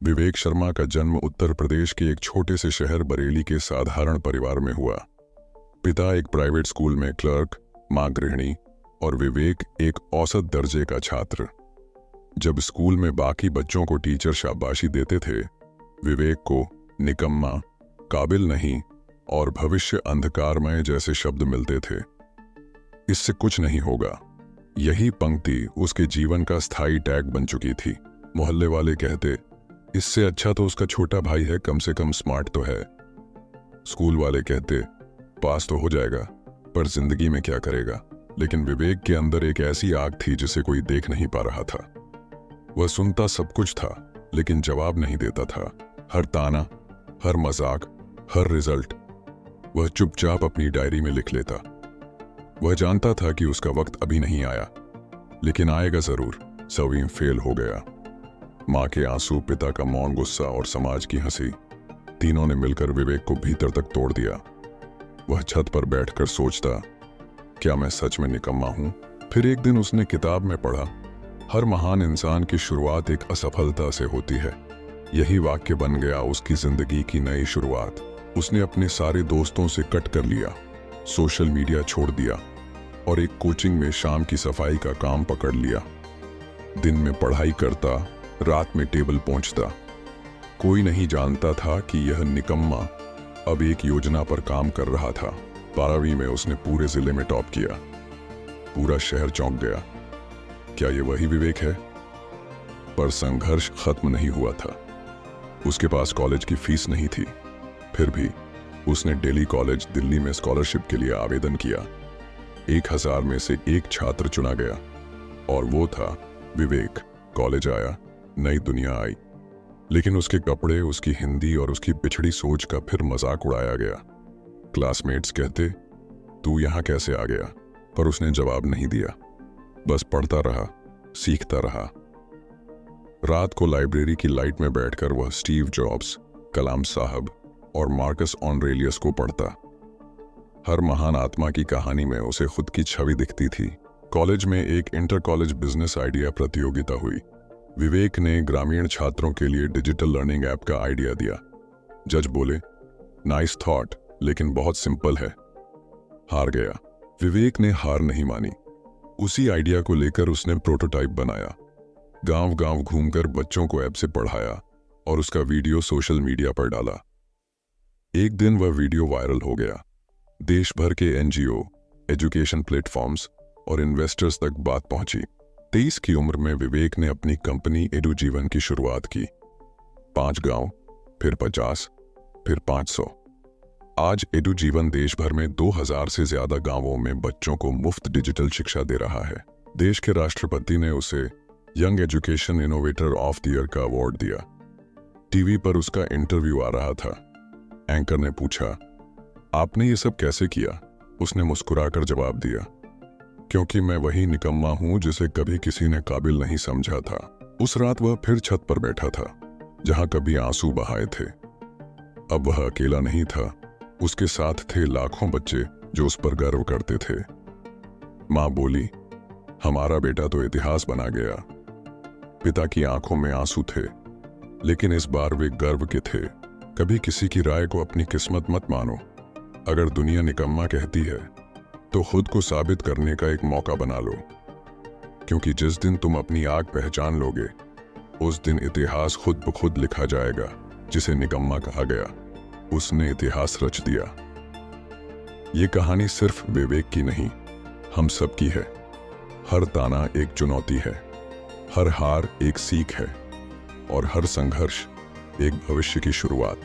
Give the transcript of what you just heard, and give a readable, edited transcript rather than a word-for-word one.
विवेक शर्मा का जन्म उत्तर प्रदेश के एक छोटे से शहर बरेली के साधारण परिवार में हुआ। पिता एक प्राइवेट स्कूल में क्लर्क, मां गृहिणी और विवेक एक औसत दर्जे का छात्र। जब स्कूल में बाकी बच्चों को टीचर शाबाशी देते थे, विवेक को निकम्मा, काबिल नहीं और भविष्य अंधकारमय जैसे शब्द मिलते थे। इससे कुछ नहीं होगा, यही पंक्ति उसके जीवन का स्थायी टैग बन चुकी थी। मोहल्ले वाले कहते, इससे अच्छा तो उसका छोटा भाई है, कम से कम स्मार्ट तो है। स्कूल वाले कहते, पास तो हो जाएगा पर जिंदगी में क्या करेगा। लेकिन विवेक के अंदर एक ऐसी आग थी जिसे कोई देख नहीं पा रहा था। वह सुनता सब कुछ था लेकिन जवाब नहीं देता था। हर ताना, हर मजाक, हर रिजल्ट वह चुपचाप अपनी डायरी में लिख लेता। वह जानता था कि उसका वक्त अभी नहीं आया, लेकिन आएगा जरूर। सभी फेल हो गया। मां के आंसू, पिता का मौन गुस्सा और समाज की हंसी, तीनों ने मिलकर विवेक को भीतर तक तोड़ दिया। वह छत पर बैठकर सोचता, क्या मैं सच में निकम्मा हूं? फिर एक दिन उसने किताब में पढ़ा, हर महान इंसान की शुरुआत एक असफलता से होती है। यही वाक्य बन गया उसकी जिंदगी की नई शुरुआत। उसने अपने सारे दोस्तों से कट कर लिया, सोशल मीडिया छोड़ दिया और एक कोचिंग में शाम की सफाई का काम पकड़ लिया। दिन में पढ़ाई करता, रात में टेबल पहुंचता। कोई नहीं जानता था कि यह निकम्मा अब एक योजना पर काम कर रहा था। 12वीं में उसने पूरे जिले में टॉप किया। पूरा शहर चौंक गया, क्या ये वही विवेक है? पर संघर्ष खत्म नहीं हुआ था। उसके पास कॉलेज की फीस नहीं थी, फिर भी उसने दिल्ली कॉलेज दिल्ली में स्कॉलरशिप के लिए आवेदन किया। 1000 में से एक छात्र चुना गया और वो था विवेक। कॉलेज आया, नई दुनिया आई, लेकिन उसके कपड़े, उसकी हिंदी और उसकी पिछड़ी सोच का फिर मजाक उड़ाया गया। क्लासमेट्स कहते, तू यहां कैसे आ गया? पर उसने जवाब नहीं दिया, बस पढ़ता रहा, सीखता रहा। रात को लाइब्रेरी की लाइट में बैठकर वह स्टीव जॉब्स, कलाम साहब और मार्कस ऑरेलियस को पढ़ता। हर महान आत्मा की कहानी में उसे खुद की छवि दिखती थी। कॉलेज में एक इंटर कॉलेज बिजनेस आइडिया प्रतियोगिता हुई। विवेक ने ग्रामीण छात्रों के लिए डिजिटल लर्निंग ऐप का आइडिया दिया। जज बोले, नाइस थॉट, लेकिन बहुत सिंपल है। हार गया। विवेक ने हार नहीं मानी। उसी आइडिया को लेकर उसने प्रोटोटाइप बनाया, गांव गांव घूमकर बच्चों को ऐप से पढ़ाया और उसका वीडियो सोशल मीडिया पर डाला। एक दिन वह वीडियो वायरल हो गया। देश भर के एनजीओ, एजुकेशन प्लेटफॉर्म्स और इन्वेस्टर्स तक बात पहुंची। 23 की उम्र में विवेक ने अपनी कंपनी एडुजीवन की शुरुआत की। 5 गांव, फिर 50, फिर 500। आज एडुजीवन देश भर में 2000 से ज्यादा गांवों में बच्चों को मुफ्त डिजिटल शिक्षा दे रहा है। देश के राष्ट्रपति ने उसे young education innovator of the year का अवार्ड दिया। टीवी पर उसका इंटरव्यू आ रहा था। एंकर ने पूछा, आपने ये सब कैसे किया? उसने मुस्कुराकर जवाब दिया, क्योंकि मैं वही निकम्मा हूं जिसे कभी किसी ने काबिल नहीं समझा था। उस रात वह फिर छत पर बैठा था, जहां कभी आंसू बहाए थे। अब वह अकेला नहीं था, उसके साथ थे लाखों बच्चे जो उस पर गर्व करते थे। मां बोली, हमारा बेटा तो इतिहास बना गया। पिता की आंखों में आंसू थे, लेकिन इस बार वे गर्व के थे। कभी किसी की राय को अपनी किस्मत मत मानो। अगर दुनिया निकम्मा कहती है तो खुद को साबित करने का एक मौका बना लो, क्योंकि जिस दिन तुम अपनी आग पहचान लोगे, उस दिन इतिहास खुद ब खुद लिखा जाएगा। जिसे निकम्मा कहा गया, उसने इतिहास रच दिया। ये कहानी सिर्फ विवेक की नहीं, हम सब की है। हर ताना एक चुनौती है, हर हार एक सीख है और हर संघर्ष एक भविष्य की शुरुआत।